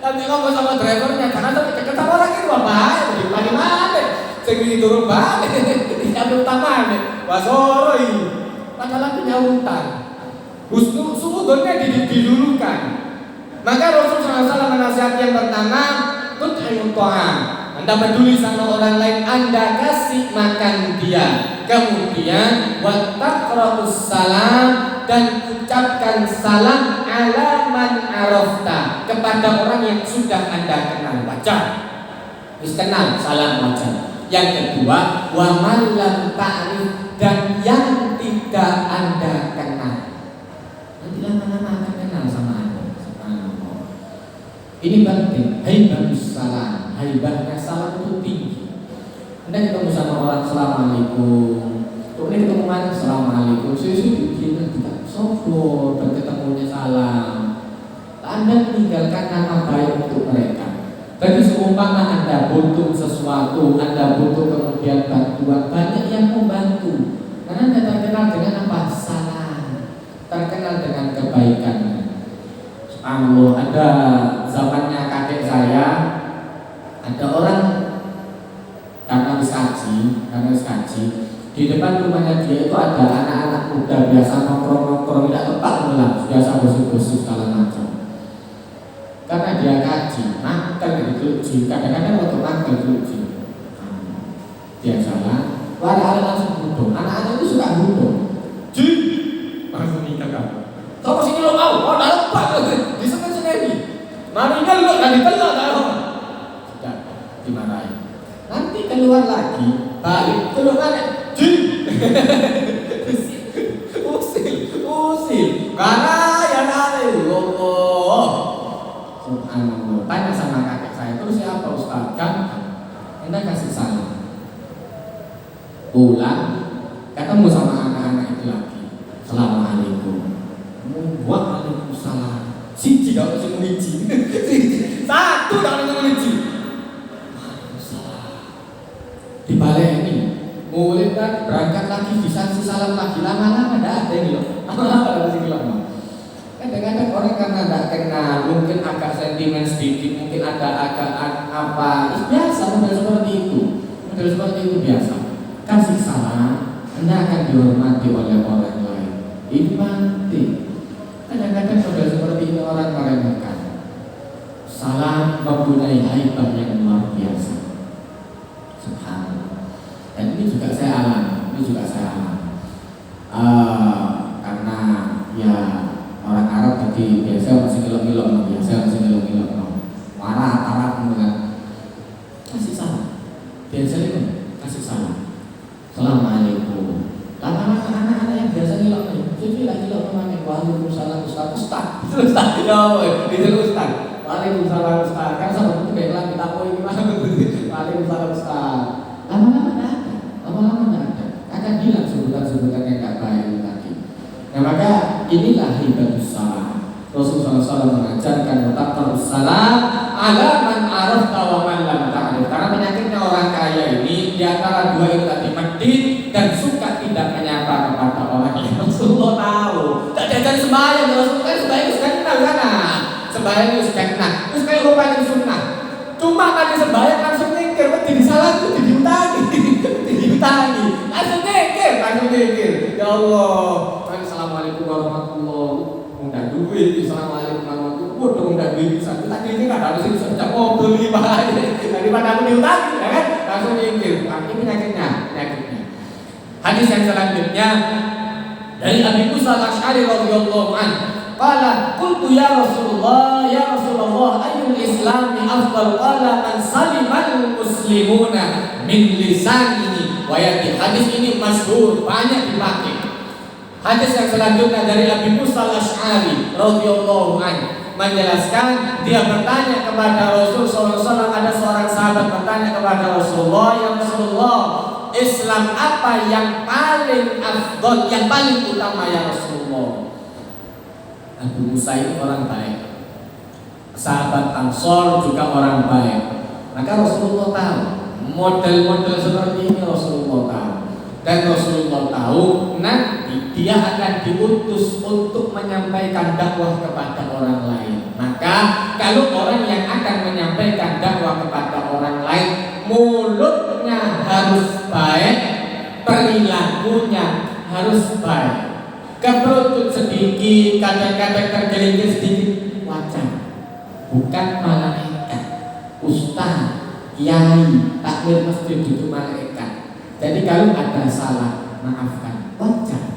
Nanti ngomong sama drivernya, karena sampai deket sama orang ini bahaya, bagaimana? Segini turun balik, diambil taman, wasoroi, padahal punya utang. Husnudonnya didulukan. Maka Rasulullah SAW menasihati yang pertama, tut'imut ta'am, Anda peduli sama orang lain, Anda kasih makan dia. Kemudian wa taqra'us salam, dan ucapkan salam 'ala man 'arafta, kepada orang yang sudah Anda kenal. Wajar, harus kenal, salam wajar. Yang kedua, wa man lam ta'rif, dan yang Ini penting. Haibatus salam, haibahnya salam itu tinggi. Anda ketemu sama orang assalamualaikum, kemudian ketemu mana assalamualaikum, sesuatu kita sopo berketemunya salam. Anda meninggalkan nama baik untuk mereka. Bagi seumpama Anda butuh sesuatu, Anda butuh kemudian bantuan, banyak yang membantu. Karena Anda terkenal dengan apa? Salam, terkenal dengan kebaikan. Allah, ada zamannya kakek saya, ada orang karena wis kaji, di depan rumahnya dia itu ada anak-anak muda biasa nongkrong tidak tepat lah, biasa gosip-gosip segala macam. Karena dia kaji, makan di keluci, kadang-kadang waktu makan di keluci, biasalah, warna langsung duduk, anak-anak itu suka duduk, langsung nikah kan. Kau sini lo mau, oh dah lepas di sini, mari kan lo dari telur dah, sudah dimarahi. Nanti keluar lagi, balik keluar mana? Usil, karena yang ada itu, subhanallah. Tanya sama kakek saya, terus siapa Ustaz? Kan, Anda kasih salam. Pulang, ketemu sama anak-anak itu lagi. Assalamualaikum. Waalaikumsalam. Siji dah orang menguji. Satu dah orang menguji. Di balik ini, murid kan berangkat lagi disanksi salam lagi, lama-lama tidak ada ini loh. Lama-lama ada lama. Kadang-kadang orang karena tidak kenal, mungkin agak sentimen sedikit, mungkin agak apa, biasa model seperti itu. Model seperti itu biasa. Kasih salam, Anda akan dihormati oleh orang lain. Ini penting. Kadang-kadang model seperti ini orang meremehkan. Salam mempunyai haibah yang luar biasa. Subhanallah. Dan ini juga saya alami, karena ya orang Arab tadi biasa masih ngelok-ngelok, marah dengan kasih salam. Biasanya kasih salam. Assalamualaikum. Lama-lama anak-anak yang biasa ngelok, jadi lagi ngelok namanya Waalaikumsalam Ustaz. Ya, itu Ustaz. Waalaikumsalam Ustaz. Kan sama itu kayak lagi tapo ini mah. Waalaikumsalam Ustaz. Lama-lama tidak ada. Akan hilang sebutan-sebutan yang tak baik tadi. Nah maka inilah hibatus salam. Rasulullah SAW mengajarkan taqarrus salam ala man arafta wa man lam ta'rif. Karena penyakitnya orang kaya ini di antara dua itu tadi, medit dan suka tidak menyapa kepada orang yang Rasulullah tahu. Tak diajar sembahyang, Rasulullah kan sembahyang itu sudah kenal kan? Sembahyang itu sudah kenal. Terus kayak lupa yang sunnah. Cuma tadi sembahyang langsung nyingkir, di salah itu diutangi. Langsung nyingkir. Ya Allah. Assalamualaikum warahmatullahi wabarakatuh. Undang duit. Assalamualaikum warahmatullahi wabarakatuh. Undang duit. Tadi ini kan harus bisa ngobrol lebih baik daripada aku diutangi, ya kan? Langsung nyingkir. Ini penyakitnya. Hadis yang selanjutnya dari Abi Musa al-Asy'ari radhiyallahu anhu. Qala qultu ya Rasulullah ayyul islami afdal? Qala man salimal muslimuna min lisanihi wa yadihi. Hadis ini masyhur, banyak dipakai. Hadis yang selanjutnya dari Abi Musa al-Asy'ari radhiyallahu anhu menjelaskan, dia bertanya kepada Rasul sallallahu alaihi wasallam, ada seorang sahabat bertanya kepada Rasulullah, ya Rasulullah, Islam apa yang paling afdal, yang paling utama ya Rasulullah? Abu Musa itu orang baik, sahabat Ansor juga orang baik. Maka Rasulullah tahu model-model seperti ini, Rasulullah tahu. Dan Rasulullah tahu nanti dia akan diutus untuk menyampaikan dakwah kepada orang lain. Maka kalau orang yang akan menyampaikan dakwah kepada orang lain, mulutnya harus baik, perilakunya harus baik. Keberutut sedikit, kadang-kadang tergelincir sedikit, wajar. Bukan malaikat, ustaz, kiai, takmir masjid itu malaikat. Jadi kalau ada salah, maafkan, wajar.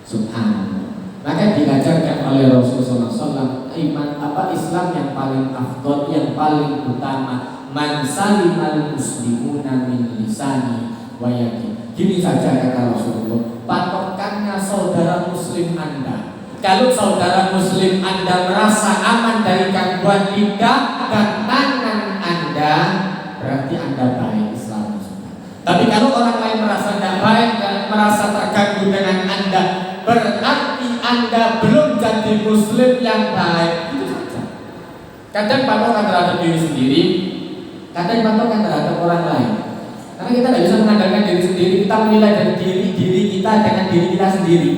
Subhanallah. Maka diajarkan oleh Rasulullah SAW, Islam yang paling afdal, yang paling utama, man salimal muslimuna min lisani wa yadi. Gini saja kata Rasulullah, patokannya saudara muslim Anda. Kalau saudara muslim Anda merasa aman dari gangguan lidah dan tangan Anda, berarti Anda baik Islam. Tapi kalau orang lain merasa tidak baik dan merasa terganggu dengan Anda, berarti Anda belum jadi muslim yang baik. Itu saja. Kadang patokan terhadap diri sendiri, kadang patokan terhadap orang lain. Karena kita tidak bisa mengandalkan diri sendiri, kita menilai dari diri kita dengan diri kita sendiri.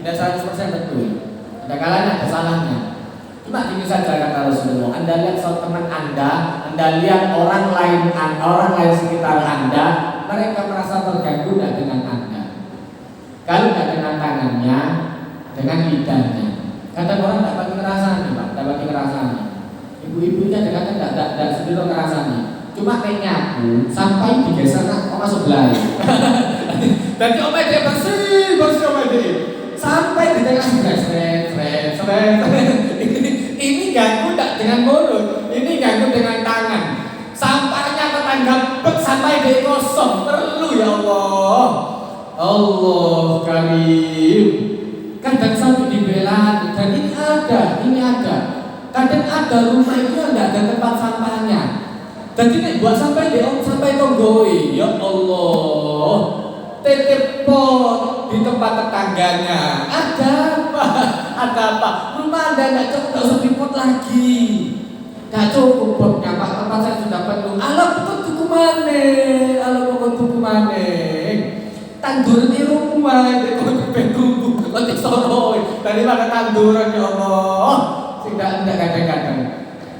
Dan 100% betul. Ada kalanya ada salahnya. Cuma gini saja kata Rasulullah. Anda lihat teman Anda lihat orang lain sekitar Anda, mereka merasa terganggu tidak dengan Anda. Kalau tidak dengan tangannya, dengan lidahnya. Kadang orang tidak bagi ngerasani, Pak, tidak bagi ngerasani. Ibu-ibunya kadang tidak sendiri ngerasani. Cuma kayaknya sampai digeser oma sebelah. Jadi oma dia bersih oma dia. Sampai di tengah seret. Ini ganggu tak dengan mulut, ini ganggu dengan tangan. Sampahnya tetangga sampai dia kosong. Perlu ya Allah. Allah karim. Kadang sampai dibela dan ini ada. Kadang ada rumah itu tidak ada tempat sampahnya. Jadi nek buat sampai tonggoi, ya Allah. Titip pot di tempat tetangganya. Ada apa? Rumah Anda tidak cukup, usah dipot lagi. Tidak cukup potnya, Pak. Tempat saya sudah penuh. Alah betul tuku mana? Tanduran di rumah, itu berbegu, kau soroi. Tadi pada tanduran ya Allah. Tidak kadang-kadang.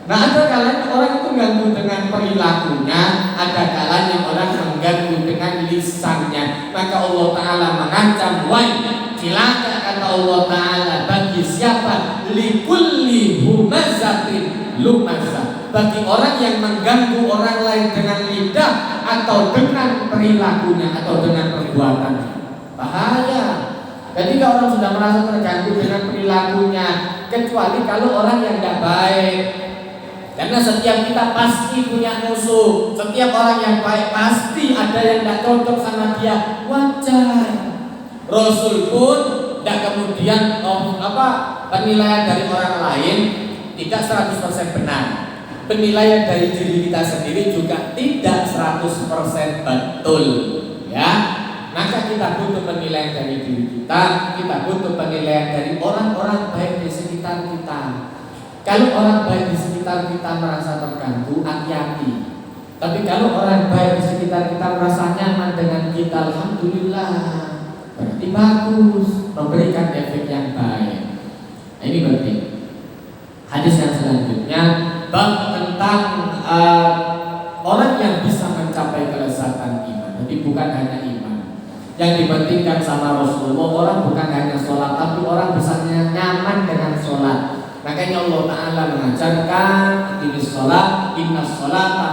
Nah, ada kalanya orang itu mengganggu dengan perilakunya, ada kalanya orang mengganggu dengan lisannya. Maka Allah Ta'ala mengancam, wai, cilaka kata Allah Ta'ala bagi siapa? Likulli humazatin lumazah. Bagi orang yang mengganggu orang lain dengan lidah atau dengan perilakunya atau dengan perbuatannya. Bahaya. Jadi kalau orang sudah merasa terganggu dengan perilakunya, kecuali kalau orang yang tidak baik. Karena setiap kita pasti punya musuh. Setiap orang yang baik pasti ada yang tidak cocok sama dia. Wajar. Rasul pun tidak kemudian penilaian dari orang lain tidak 100% benar. Penilaian dari diri kita sendiri juga tidak 100% betul. Ya. Maka kita butuh penilaian dari diri kita butuh penilaian dari orang-orang baik di sekitar kita. Kalau orang baik di sekitar kita merasa terganggu, hati-hati. Tapi kalau orang baik di sekitar kita merasa nyaman dengan kita, alhamdulillah, berarti bagus, memberikan efek yang baik. Nah, ini penting. Hadis yang selanjutnya bab tentang orang yang bisa mencapai kelezatan iman. Jadi bukan hanya iman. Yang dipentingkan sama Rasulullah, orang bukan hanya sholat, tapi orang bisa nyaman dengan sholat. Makanya Allah Ta'ala mengajarkan inna sholata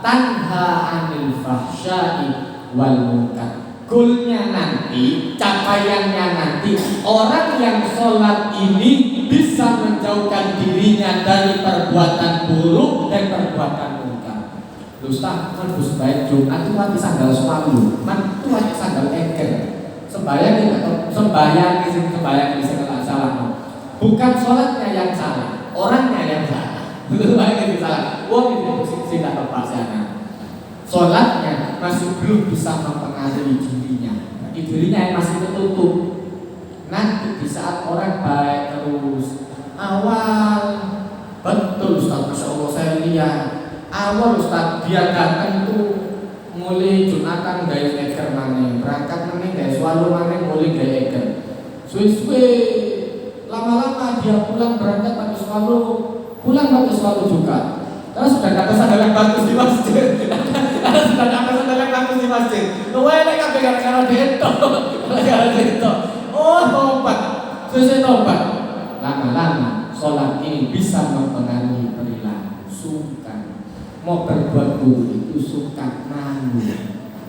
tanha anil fahsya'i wal munkar. Goalnya nanti, capaiannya nanti, orang yang sholat ini bisa menjauhkan dirinya dari perbuatan buruk dan perbuatan munkar. Ustaz, kan bus baik Jumat itu mati sandal sepatu, man itu mati sandal eker. Sembayang ini segala salah. Bukan sholatnya yang salah, orangnya yang salah. Betul banget yang salah. Wong itu tidak tepat sana. Sholatnya masih belum bisa mempengaruhi dirinya. Dirinya yang masih tertutup. Nanti di saat orang baik terus awal betul Ustaz, Masya Allah saya lihat awal Ustaz dia datang itu mulai Jumatan gaya eker mana, berangkat mana gaya selalu mana mulai gaya eker. Suwe lama-lama dia pulang berangkat pakai selalu, pulang pakai selalu juga. Karena sudah kata sandal yang bagus di masjid. Luwelek kabeh gara-gara deto. Oh, tobat. Selesai tobat. Lama-lama sholat ini bisa mempengaruhi perilaku. Sungkan. Mau berbuat buruk itu sungkan malu.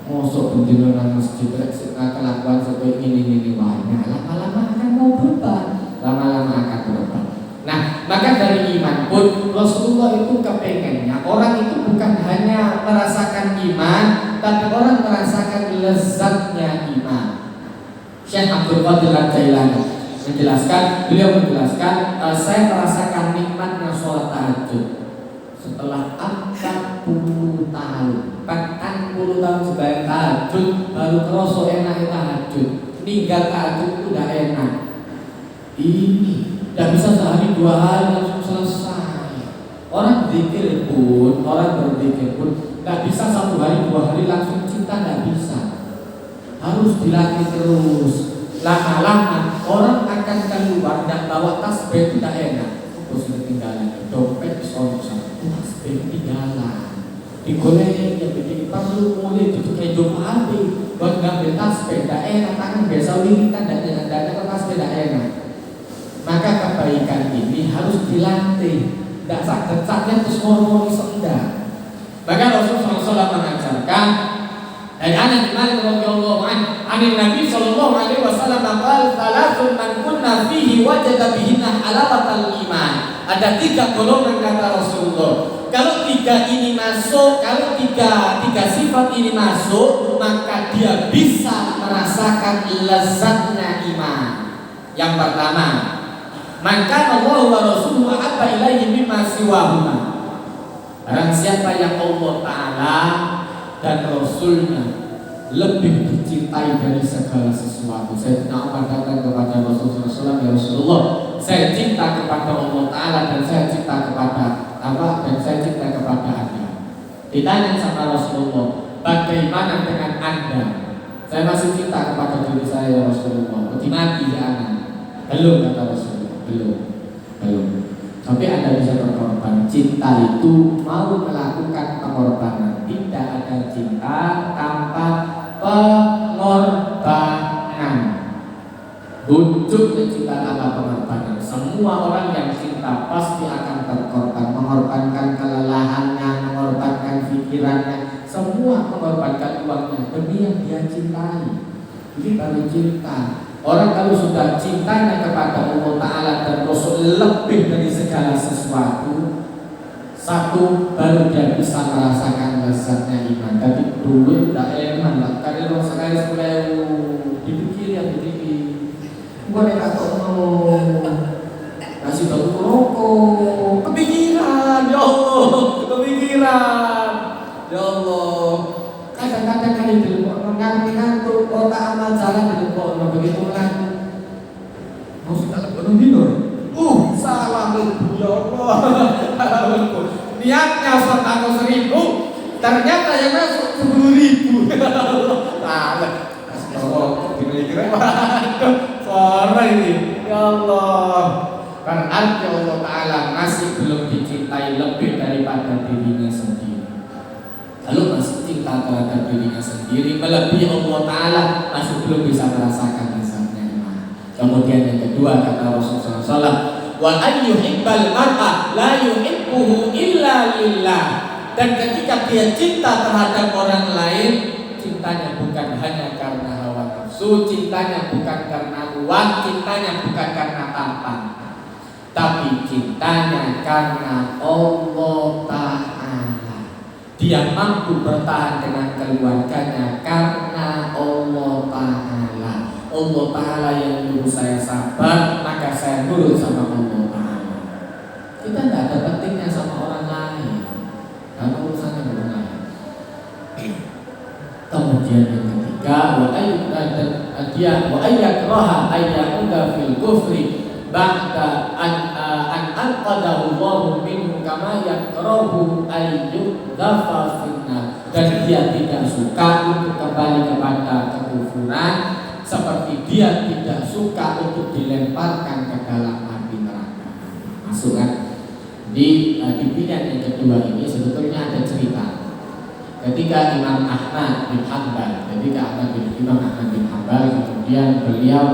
Mosok bendino nang masjid kelakuan seperti ini wahnya. Lama-lama akan mau berubah. Lama-lama akan berubah. Nah, maka dari iman pun Rasulullah itu kepengennya orang itu bukan hanya merasakan iman, tapi orang merasakan lezatnya iman. Syekh Abdul Qadir Al-Jailani beliau menjelaskan, saya merasakan nikmatnya sholat tahajud setelah 40 tahun. 40 tahun sebagai tahajud baru kerasa enak tahajud. Ninggal tahajud itu udah enak. Ini tidak bisa sehari 2 hari langsung selesai. Orang berzikir pun tidak bisa 1 hari 2 hari langsung cinta, tidak bisa. Harus dilatih terus. Lama-lama orang akan keluar dan bawa tasbih tidak enak. Terus ketinggalan dompet disorot tasbih ketinggalan. Digoreng yang bikin perlu mulai itu kayak Jum'ati buat ngambil tasbih tidak enak, tangan biasa wiritan dan jangan tasbih tidak enak. Maka kebaikan ini harus dilatih. Tidak sakit-sakit terus ngomong sendah. Maka Rasulullah SAW mengajarkan dari Anas bin Malik radhiyallahu anhu, Nabi sallallahu alaihi wasallam qala thalathun man kunna fihi wajada bihinna halawatal iman. Ada 3 golongan kata Rasulullah. Kalau 3 ini masuk, kalau tiga sifat ini masuk, maka dia bisa merasakan lezatnya iman. Yang pertama, man kana Allah wa rasuluhu ahabba ilaihi mimma siwahuma. Barang siapa yang Allah Ta'ala dan Rasulnya lebih dicintai dari segala sesuatu. Sayyidina Umar datang kepada Rasulullah SAW, ya Rasulullah, saya cinta kepada Allah Ta'ala dan saya cinta kepada dan saya cinta kepada Anda. Ditanya sama Rasulullah, bagaimana dengan Anda? Saya masih cinta kepada diri saya, ya Rasulullah. Mati ya anak? Belum, kata Rasulullah. Belum. Tapi Anda bisa berkorban. Cinta itu mau melakukan pengorbanan. Tidak ada cinta tanpa pengorbanan. Wujudnya cinta tanpa pengorbanan. Semua orang yang cinta pasti akan berkorban, mengorbankan kelelahannya, mengorbankan pikirannya, semua mengorbankan uangnya demi yang dia cintai. Ini baru cinta. Orang kalau sudah cintanya kepada Allah Ta'ala dan Rasul lebih dari segala sesuatu, satu, baru dia bisa merasakan lezatnya iman. Tapi dulu tidak eman lah. Karena orang sekali mulai dipikir ya begini. Bukan yang tak mau kasih batu rokok. Kepikiran, ya Allah, kepikiran, ya Allah. Kadang-kadang kali ngantuk otak amal jalan di kok begitu ngantuk. Mau sudah lebih tidur. Salah lu, ya Allah. Niatnya 100.000, ternyata yang masuk 10.000. Salah. Oh, kira-kira sore ini. Ya Allah. Berarti Allah Ta'ala masih belum dicintai lebih daripada dirinya sendiri. Kalau masih cinta terhadap dirinya sendiri melebihi Allah Ta'ala, masih belum bisa merasakan lezatnya iman. Kemudian yang kedua kata Rasulullah SAW, wa ayyuhibbal mar'a la yuhibbuhu illa lillah. Dan ketika dia cinta terhadap orang lain, cintanya bukan hanya karena hawa nafsu, cintanya bukan karena uang, cintanya bukan karena tampan, tapi cintanya karena Allah Ta'ala. Dia mampu bertahan dengan keluarganya karena Allah Ta'ala. Allah Ta'ala yang nyuruh saya sabar, maka saya nurut sama Allah Ta'ala. Kita tidak ada pentingnya sama orang lain, karena urusannya orang lain. Kemudian yang ketiga, wa ayyakraha ayyauda fil kufri ba'da an anqadahu Allahu minhu kama yakrahu ayyudhafa finnar. Dan dia tidak suka untuk kembali kepada kekufuran, seperti dia tidak suka untuk dilemparkan ke dalam api neraka. Masuk kan? Di pilihan yang kedua ini sebetulnya ada cerita. Ketika Imam Ahmad bin Hanbal, kemudian beliau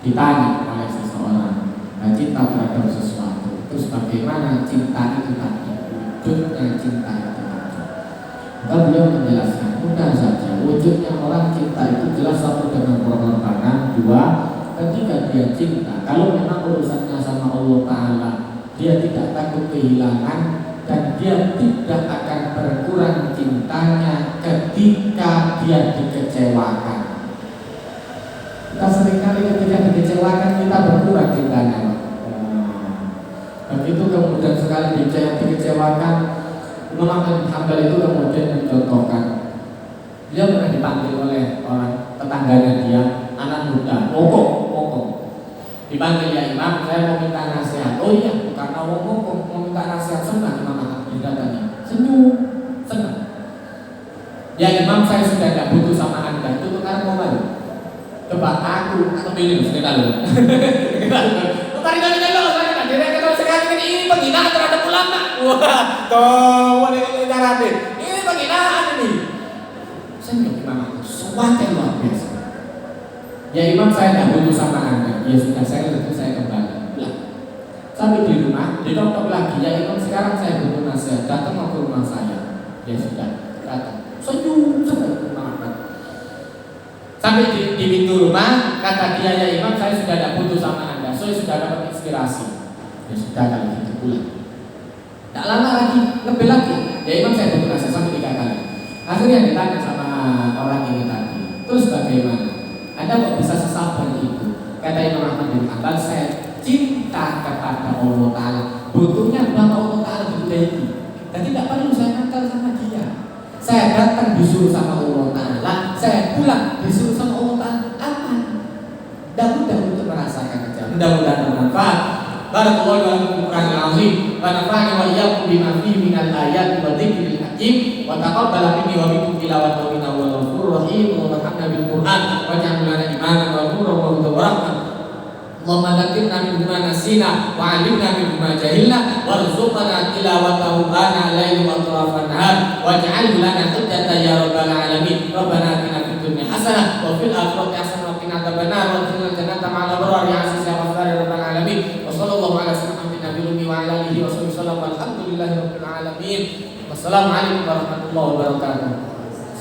ditanya oleh seseorang, cinta terhadap sesuatu, terus bagaimana cinta itu tadi, wujudnya cinta itu tadi. Maka beliau menjelaskan, mudah saja, wujudnya orang cinta itu jelas satu dengan pengorbanan, dua, ketika dia cinta, kalau memang urusannya sama Allah Ta'ala, dia tidak takut kehilangan, dan dia tidak akan berkurang cintanya ketika dia dikecewakan. Kita
tapi ketika dikecewakan kita berkurang cintanya. Begitu kemudian sekali dikecewakan, Imam Ahmad bin Hanbal itu kemudian mencontohkan. Dia pernah dipanggil oleh orang tetangganya dia, anak muda, ngokong. Dipanggil, ya Imam, saya mau minta nasihat. Oh iya, karena ngokong mau minta nasihat, senang Imam Ahmad datangnya, senyum, senang. Ya Imam, saya sudah tidak butuh sama Anda. Itu karena mau balik. Coba aku atau pilih sekitar dulu. Ini penghinaan terhadap ulama. Wah, tuh, ini cara deh. Ini penghinaan ini. Senyum Imam Ahmad, sesuatu luar biasa. Ya Imam, saya tidak butuh sama Anda. Ya sudah, saya kembali. Pulang. Sampai di rumah, ditotok lagi. Ya Imam, sekarang saya butuh nasihat. Datang ke rumah saya. Ya sudah, datang. Senyum Imam Ahmad. Sampai di pintu rumah, kata dia, ya Imam, saya sudah tidak butuh sama Anda. Saya sudah dapat inspirasi. Ya sudah, kalau gitu pulang. Tak lama lagi, lebih lagi. Ya Imam, saya butuh nasihat sampai 3 kali. Akhirnya ditanya sama orang ini tadi, terus bagaimana? Anda kok bisa sesabar itu? Kata Imam Ahmad bin Hanbal, saya cinta kepada Allah Ta'ala. Butuhnya bahwa Allah Ta'ala berjanji. Jadi tidak perlu saya nakal sama dia. Saya datang disuruh sama Allah Ta'ala, saya pulang disuruh sama Allah Ta'ala. Aman. Mudah-mudahan untuk merasakan kerja. Mudah-mudahan bermanfaat. Barakallahu lakum fil Qur'anil azim wa nafa'ani wa iyyakum bima fihi minal ayati wa dzikril hakim wa taqabbala minni wa minkum tilawatahu innahu huwal ghafurur rahim wa rahmana bil Qur'an wa ja'al lana imanan wa nuran wa hudan wa rahmah. Allahumma dzakirna mimma ma nasina wa 'allimna mimma jahilna warzuqna tilawatahu ana laili wa atrafan nahar waj'al lana hujjatan ya rabbal alamin. Rabbana atina fid dunya hasanah wa fil akhirati hasanah wa qina adzabannar wa adkhilna jannata ma'al abrar ya aziz ya ghaffar ya rabbal alamin. Wassallallahu ala sayyidina Muhammadin wa ala alihi wa sahbihi wasallam walhamdulillahi rabbil alamin. Wassalamu alaikum warahmatullahi wabarakatuh.